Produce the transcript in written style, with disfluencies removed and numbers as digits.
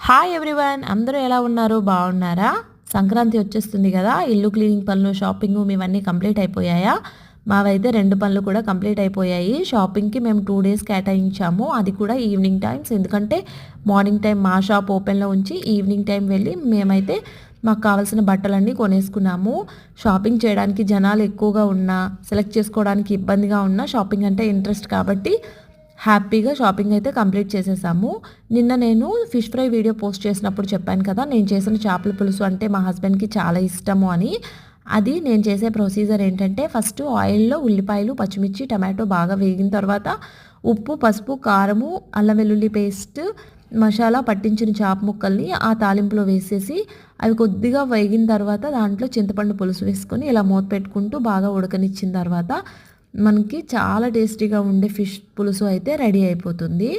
Hi everyone, అందరూ ఎలా ఉన్నారు? బాగున్నారా? సంక్రాంతి వచ్చేస్తుంది కదా, ఇల్లు క్లీనింగ్ పనులు, షాపింగ్ ఇవన్నీ కంప్లీట్ అయిపోయాయా? మావైతే 2 పనులు కూడా కంప్లీట్ అయిపోయాయి. షాపింగ్కి మేము 2 డేస్ కేటాయించాము, అది కూడా ఈవినింగ్ టైమ్స్. ఎందుకంటే మార్నింగ్ టైం మా షాప్ ఓపెన్లో ఉంచి ఈవినింగ్ టైం వెళ్ళి మేమైతే మాకు కావాల్సిన బట్టలన్నీ కొనేసుకున్నాము. షాపింగ్ చేయడానికి జనాలు ఎక్కువగా ఉన్నా, సెలెక్ట్ చేసుకోవడానికి ఇబ్బందిగా ఉన్నా, షాపింగ్ అంటే ఇంట్రెస్ట్ కాబట్టి హ్యాపీగా షాపింగ్ అయితే కంప్లీట్ చేసేసాము. నిన్న నేను ఫిష్ ఫ్రై వీడియో పోస్ట్ చేసినప్పుడు చెప్పాను కదా, నేను చేసిన చేపల పులుసు అంటే మా హస్బెండ్కి చాలా ఇష్టము అని. అది నేను చేసే ప్రొసీజర్ ఏంటంటే, ఫస్ట్ ఆయిల్లో ఉల్లిపాయలు, పచ్చిమిర్చి, టమాటో బాగా వేగిన తర్వాత ఉప్పు, పసుపు, కారము, అల్లం వెల్లుల్లి పేస్ట్, మసాలా పట్టించిన చేప ముక్కల్ని ఆ తాలింపులో వేసేసి అవి కొద్దిగా వేగిన తర్వాత దాంట్లో చింతపండు పులుసు వేసుకొని ఇలా మూత పెట్టుకుంటూ బాగా ఉడకనిచ్చిన తర్వాత మనకి చాలా టేస్టీగా ఉండే ఫిష్ పులుసు అయితే రెడీ అయిపోతుంది.